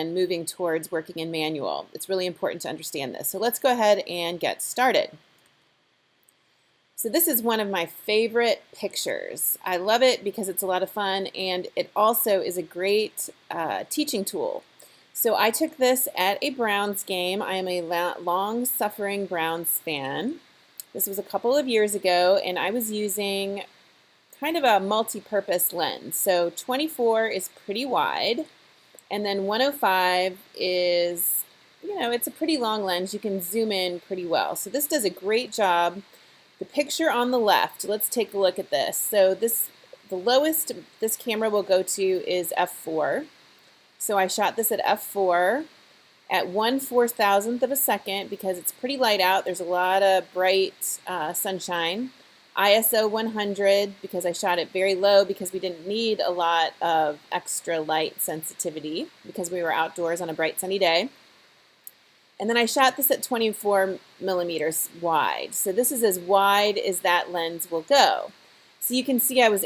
than moving towards working in manual. It's really important to understand this. So let's go ahead and get started. So this is one of my favorite pictures. I love it because it's a lot of fun, and it also is a great teaching tool. So I took this at a Browns game. I am a long-suffering Browns fan. This was a couple of years ago, and I was using kind of a multi-purpose lens. So 24 is pretty wide, and then 105 is, it's a pretty long lens. You can zoom in pretty well. So this does a great job. The picture on the left, let's take a look at this. So the lowest this camera will go to is f4. So I shot this at f4 at 1/4000th of a second because it's pretty light out. There's a lot of bright sunshine. ISO 100 because I shot it very low because we didn't need a lot of extra light sensitivity because we were outdoors on a bright sunny day. And then I shot this at 24 millimeters wide. So this is as wide as that lens will go. So you can see I was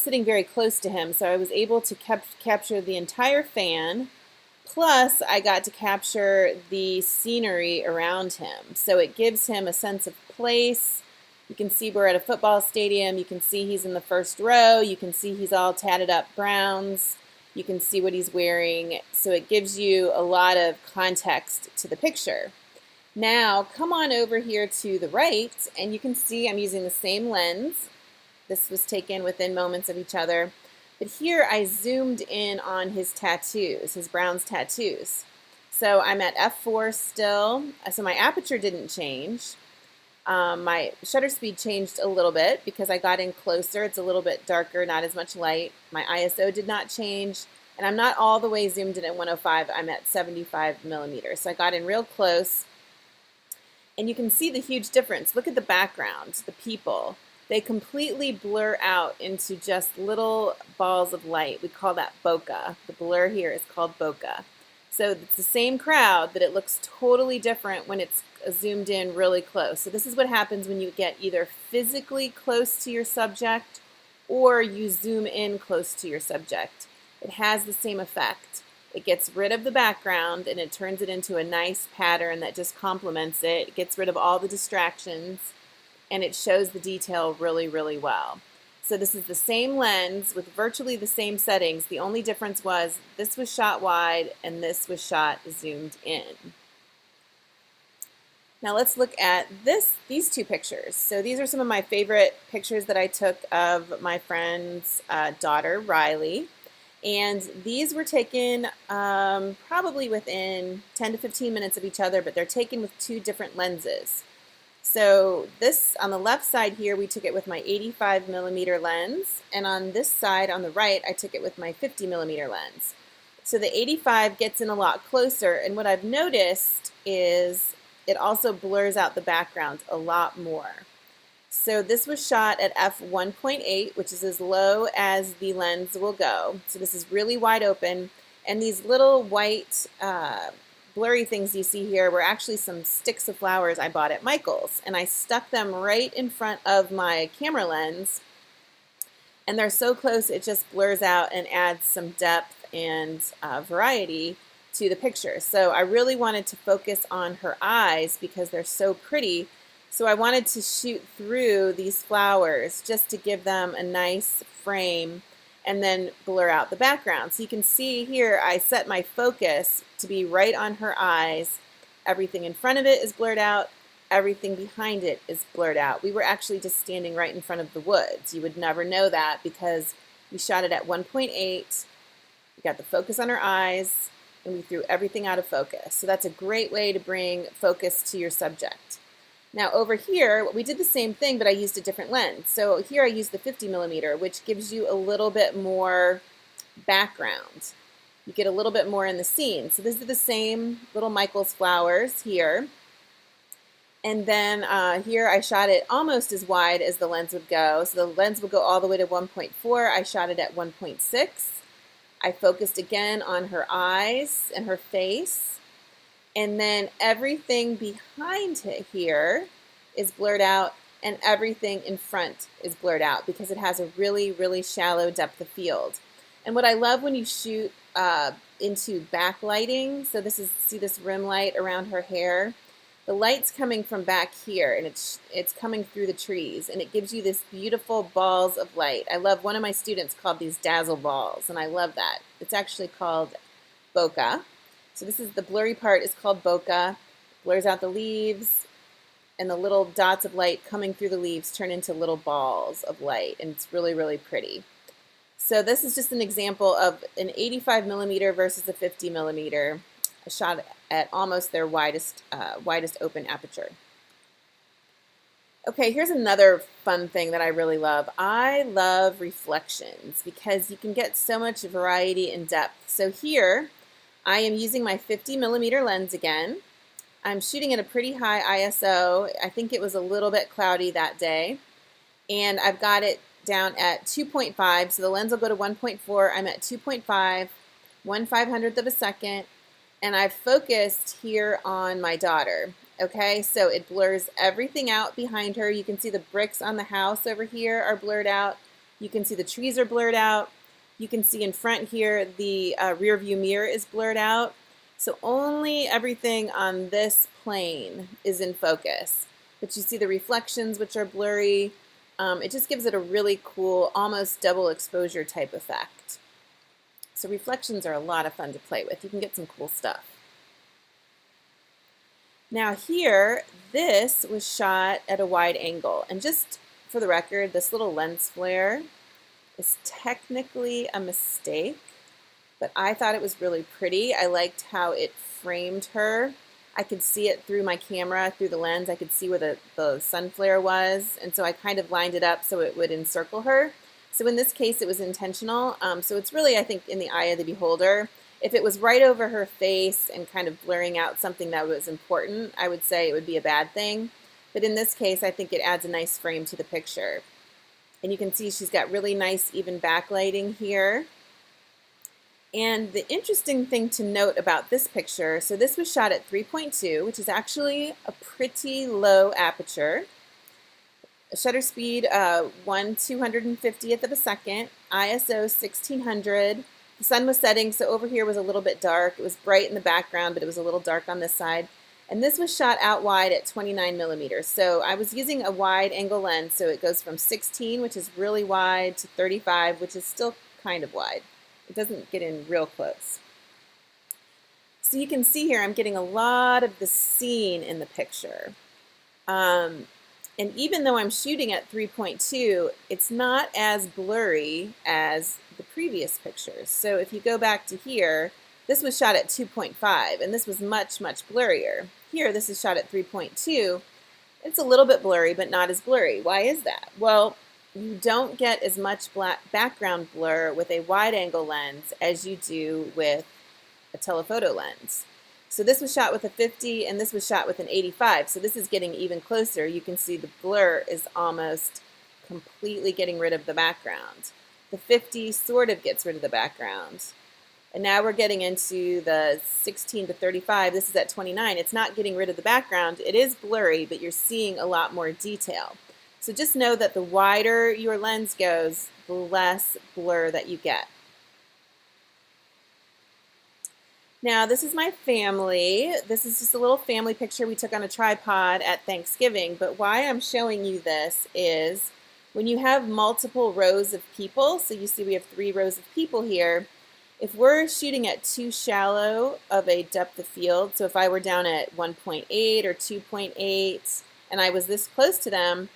sitting very close to him, so I was able to capture the entire fan, plus I got to capture the scenery around him. So it gives him a sense of place. You can see we're at a football stadium. You can see he's in the first row. You can see he's all tatted up Browns. You can see what he's wearing, so it gives you a lot of context to the picture. Now, come on over here to the right, and you can see I'm using the same lens. This was taken within moments of each other. But here I zoomed in on his tattoos, his Browns tattoos. So I'm at f4 still, so my aperture didn't change. My shutter speed changed a little bit because I got in closer. It's a little bit darker, not as much light. My ISO did not change, and I'm not all the way zoomed in at 105. I'm at 75 millimeters. So I got in real close, and you can see the huge difference. Look at the background, the people. They completely blur out into just little balls of light. We call that bokeh. The blur here is called bokeh. So it's the same crowd, but it looks totally different when it's zoomed in really close. So this is what happens when you get either physically close to your subject or you zoom in close to your subject. It has the same effect. It gets rid of the background and it turns it into a nice pattern that just complements it. It gets rid of all the distractions and it shows the detail really, really well. So this is the same lens with virtually the same settings. The only difference was this was shot wide and this was shot zoomed in. Now let's look at these two pictures. So these are some of my favorite pictures that I took of my friend's daughter, Riley. And these were taken probably within 10 to 15 minutes of each other, but they're taken with two different lenses. So this, on the left side here, we took it with my 85 millimeter lens, and on this side, on the right, I took it with my 50 millimeter lens. So the 85 gets in a lot closer, and what I've noticed is it also blurs out the background a lot more. So this was shot at f1.8, which is as low as the lens will go. So this is really wide open, and these little white blurry things you see here were actually some sticks of flowers I bought at Michael's, and I stuck them right in front of my camera lens, and they're so close it just blurs out and adds some depth and variety to the picture. So I really wanted to focus on her eyes because they're so pretty, so I wanted to shoot through these flowers just to give them a nice frame and then blur out the background. So you can see here I set my focus to be right on her eyes. Everything in front of it is blurred out. Everything behind it is blurred out. We were actually just standing right in front of the woods. You would never know that because we shot it at 1.8. We got the focus on her eyes and we threw everything out of focus. So that's a great way to bring focus to your subject. Now over here, we did the same thing, but I used a different lens. So here I used the 50 millimeter, which gives you a little bit more background. You get a little bit more in the scene. So these are the same little Michael's flowers here. And then here I shot it almost as wide as the lens would go. So the lens would go all the way to 1.4. I shot it at 1.6. I focused again on her eyes and her face. And then everything behind here is blurred out and everything in front is blurred out because it has a really, really shallow depth of field. And what I love when you shoot into backlighting. So this is, see this rim light around her hair? The light's coming from back here, and it's coming through the trees, and it gives you this beautiful balls of light. I love, one of my students called these dazzle balls, and I love that. It's actually called bokeh. So this is the blurry part is called bokeh. Blurs out the leaves, and the little dots of light coming through the leaves turn into little balls of light, and it's really, really pretty. So this is just an example of an 85 millimeter versus a 50 millimeter. A shot at almost their widest open aperture. Okay, here's another fun thing that I really love. I love reflections because you can get so much variety and depth. So here, I am using my 50 millimeter lens again. I'm shooting at a pretty high ISO. I think it was a little bit cloudy that day. And I've got it down at 2.5, so the lens will go to 1.4. I'm at 2.5, 1/500th of a second. And I've focused here on my daughter, okay? So it blurs everything out behind her. You can see the bricks on the house over here are blurred out. You can see the trees are blurred out. You can see in front here the rear view mirror is blurred out. So only everything on this plane is in focus. But you see the reflections, which are blurry. It just gives it a really cool, almost double exposure type effect. So reflections are a lot of fun to play with. You can get some cool stuff. Now here, this was shot at a wide angle. And just for the record, this little lens flare is technically a mistake, but I thought it was really pretty. I liked how it framed her. I could see it through my camera, through the lens. I could see where the sun flare was, and so I kind of lined it up so it would encircle her. So in this case, it was intentional. So it's really, I think, in the eye of the beholder. If it was right over her face and kind of blurring out something that was important, I would say it would be a bad thing. But in this case, I think it adds a nice frame to the picture. And you can see she's got really nice even backlighting here. And the interesting thing to note about this picture, so this was shot at 3.2, which is actually a pretty low aperture. Shutter speed 1/250th of a second, ISO 1600. The sun was setting, so over here was a little bit dark. It was bright in the background, but it was a little dark on this side. And this was shot out wide at 29 millimeters. So I was using a wide angle lens, so it goes from 16, which is really wide, to 35, which is still kind of wide. It doesn't get in real close. So you can see here I'm getting a lot of the scene in the picture. And even though I'm shooting at 3.2, it's not as blurry as the previous pictures. So if you go back to here, this was shot at 2.5, and this was much, much blurrier. Here, this is shot at 3.2. It's a little bit blurry, but not as blurry. Why is that? Well, you don't get as much background blur with a wide-angle lens as you do with a telephoto lens. So this was shot with a 50, and this was shot with an 85. So this is getting even closer. You can see the blur is almost completely getting rid of the background. The 50 sort of gets rid of the background. And now we're getting into the 16 to 35. This is at 29. It's not getting rid of the background. It is blurry, but you're seeing a lot more detail. So just know that the wider your lens goes, the less blur that you get. Now, this is my family. This is just a little family picture we took on a tripod at Thanksgiving. But why I'm showing you this is when you have multiple rows of people, so you see we have 3 rows of people here, if we're shooting at too shallow of a depth of field, so if I were down at 1.8 or 2.8 and I was this close to them,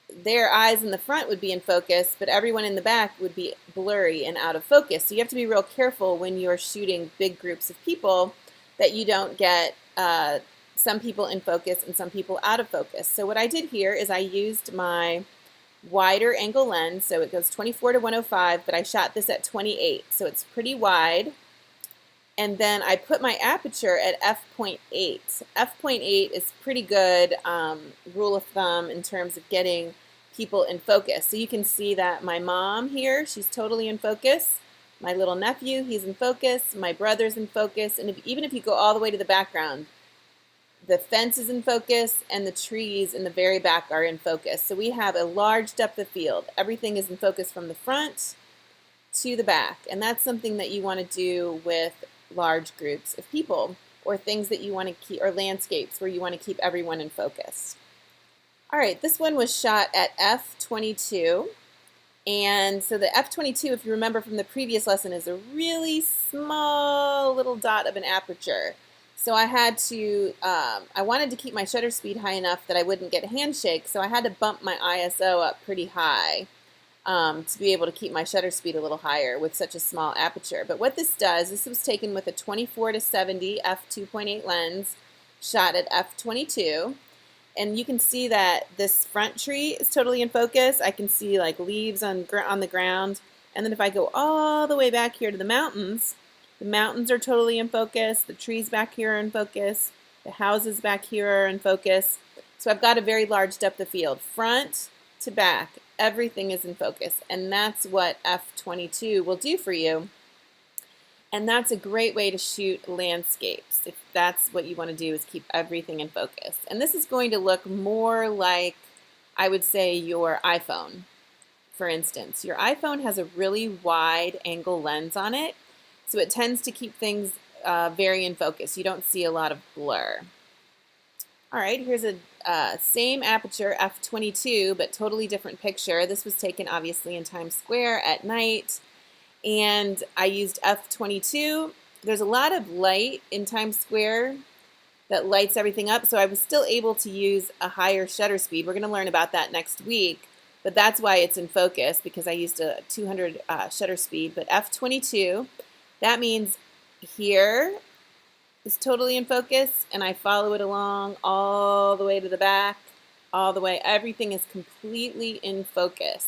their eyes in the front would be in focus, but everyone in the back would be blurry and out of focus. So you have to be real careful when you're shooting big groups of people that you don't get some people in focus and some people out of focus. So what I did here is I used my wider angle lens, so it goes 24 to 105, but I shot this at 28, so it's pretty wide. And then I put my aperture at f.8. f.8 is pretty good rule of thumb in terms of getting people in focus. So you can see that my mom here, she's totally in focus. My little nephew, he's in focus. My brother's in focus. And even if you go all the way to the background, the fence is in focus and the trees in the very back are in focus. So we have a large depth of field. Everything is in focus from the front to the back. And that's something that you want to do with large groups of people or things that you want to keep, or landscapes where you want to keep everyone in focus. All right, this one was shot at f/22. And so the f/22, if you remember from the previous lesson, is a really small little dot of an aperture. So I had to, I wanted to keep my shutter speed high enough that I wouldn't get a handshake, so I had to bump my ISO up pretty high to be able to keep my shutter speed a little higher with such a small aperture. But what this does, this was taken with a 24-70 f2.8 lens, shot at f/22. And you can see that this front tree is totally in focus. I can see like leaves on the ground. And then if I go all the way back here to the mountains are totally in focus. The trees back here are in focus. The houses back here are in focus. So I've got a very large depth of field. Front to back, everything is in focus. And that's what f/22 will do for you. And that's a great way to shoot landscapes. If that's what you want to do, is keep everything in focus. And this is going to look more like, I would say, your iPhone, for instance. Your iPhone has a really wide angle lens on it, so it tends to keep things very in focus. You don't see a lot of blur. All right, here's a same aperture, f/22, but totally different picture. This was taken obviously in Times Square at night. And I used f/22. There's a lot of light in Times Square that lights everything up, so I was still able to use a higher shutter speed. We're going to learn about that next week, but that's why it's in focus, because I used a 200 shutter speed. But f/22, that means here is totally in focus, and I follow it along all the way to the back, all the way. Everything is completely in focus.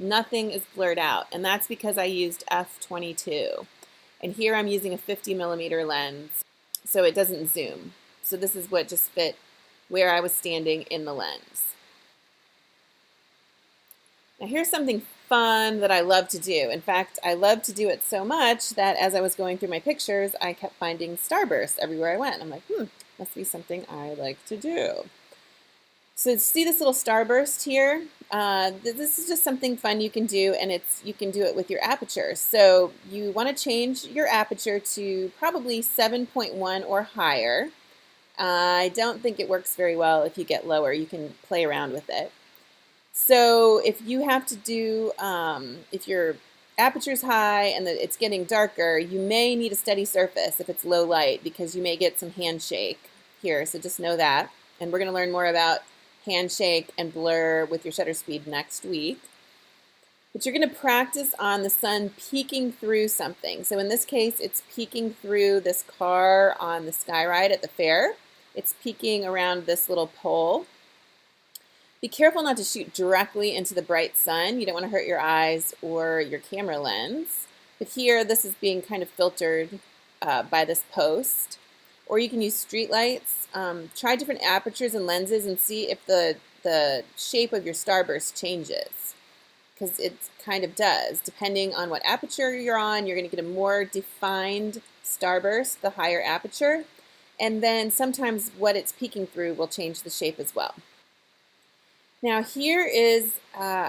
Nothing is blurred out, and that's because I used f/22. And here I'm using a 50mm lens, so it doesn't zoom. So this is what just fit where I was standing in the lens. Now here's something fun that I love to do. In fact, I love to do it so much that as I was going through my pictures, I kept finding starbursts everywhere I went. I'm like, must be something I like to do. So see this little starburst here? This is just something fun you can do, and you can do it with your aperture. So you want to change your aperture to probably 7.1 or higher. I don't think it works very well if you get lower. You can play around with it. So if you have to do, if your aperture is high and it's getting darker, you may need a steady surface if it's low light, because you may get some handshake here. So just know that. And we're going to learn more about handshake and blur with your shutter speed next week. But you're going to practice on the sun peeking through something. So in this case, it's peeking through this car on the Skyride at the fair. It's peeking around this little pole. Be careful not to shoot directly into the bright sun. You don't want to hurt your eyes or your camera lens. But here, this is being kind of filtered by this post. Or you can use street lights. Try different apertures and lenses and see if the shape of your starburst changes, because it kind of does. Depending on what aperture you're on, you're going to get a more defined starburst, the higher aperture, and then sometimes what it's peeking through will change the shape as well. Now here is,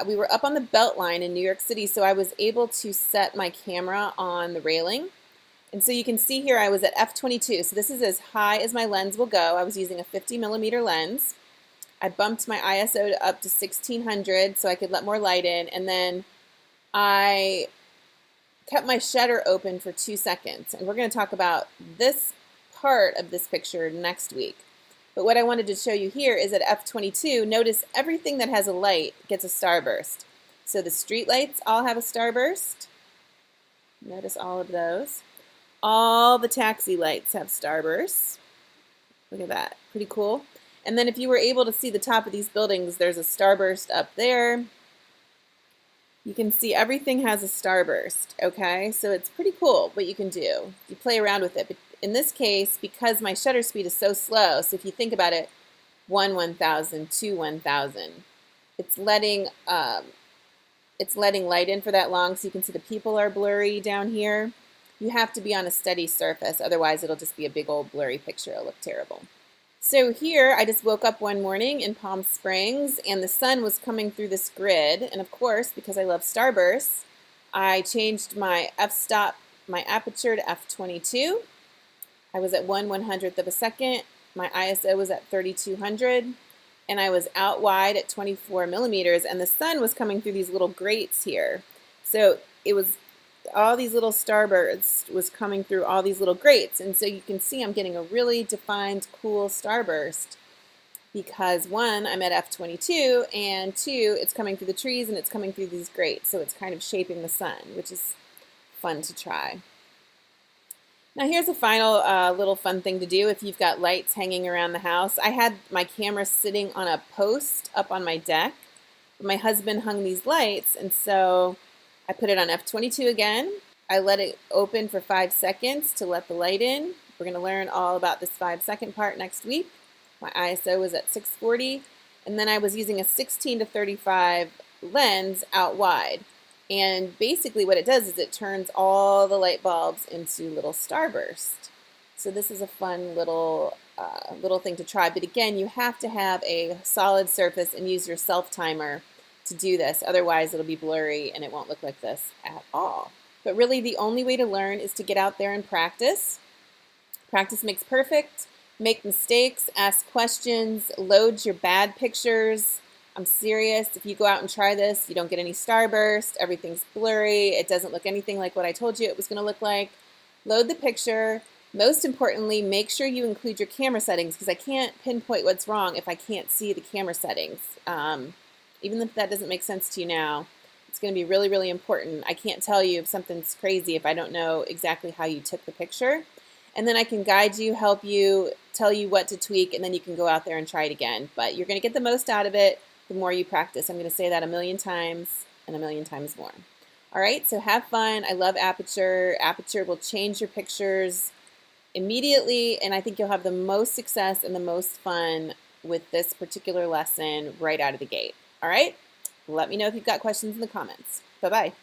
we were up on the Beltline in New York City, so I was able to set my camera on the railing. And so you can see here I was at f/22, so this is as high as my lens will go. I was using a 50mm lens. I bumped my ISO up to 1600 so I could let more light in, and then I kept my shutter open for 2 seconds. And we're going to talk about this part of this picture next week. But what I wanted to show you here is at f/22, notice everything that has a light gets a starburst. So the street lights all have a starburst. Notice all of those. All the taxi lights have starbursts. Look at that, pretty cool. And then if you were able to see the top of these buildings, there's a starburst up there. You can see everything has a starburst, okay? So it's pretty cool what you can do. You play around with it. But in this case, because my shutter speed is so slow, so if you think about it, 1/1000, 2/1000, it's letting light in for that long, so you can see the people are blurry down here. You have to be on a steady surface, otherwise it'll just be a big old blurry picture. It'll look terrible. So here, I just woke up one morning in Palm Springs, and the sun was coming through this grid, and of course, because I love starbursts, I changed my f-stop, my aperture to f22. I was at 1/100th of a second. My ISO was at 3200. And I was out wide at 24 millimeters, and the sun was coming through these little grates here. So it was all these little starbursts was coming through all these little grates. And so you can see I'm getting a really defined, cool starburst because one, I'm at f22, and two, it's coming through the trees and it's coming through these grates. So it's kind of shaping the sun, which is fun to try. Now here's a final little fun thing to do if you've got lights hanging around the house. I had my camera sitting on a post up on my deck. My husband hung these lights, and so I put it on f22 again. I let it open for 5 seconds to let the light in. We're going to learn all about this 5-second part next week. My ISO was at 640, and then I was using a 16-35 lens out wide. And basically what it does is it turns all the light bulbs into little starbursts. So this is a fun little thing to try. But again, you have to have a solid surface and use your self-timer to do this. Otherwise, it'll be blurry and it won't look like this at all. But really, the only way to learn is to get out there and practice. Practice makes perfect. Make mistakes, ask questions, load your bad pictures. I'm serious. If you go out and try this, you don't get any starburst, everything's blurry, it doesn't look anything like what I told you it was going to look like. Load the picture. Most importantly, make sure you include your camera settings because I can't pinpoint what's wrong if I can't see the camera settings. Even if that doesn't make sense to you now, it's going to be really, really important. I can't tell you if something's crazy if I don't know exactly how you took the picture. And then I can guide you, help you, tell you what to tweak, and then you can go out there and try it again. But you're going to get the most out of it the more you practice. I'm going to say that 1,000,000 times and 1,000,000 times more. All right, so have fun. I love Aperture. Aperture will change your pictures immediately, and I think you'll have the most success and the most fun with this particular lesson right out of the gate. All right, let me know if you've got questions in the comments. Bye-bye.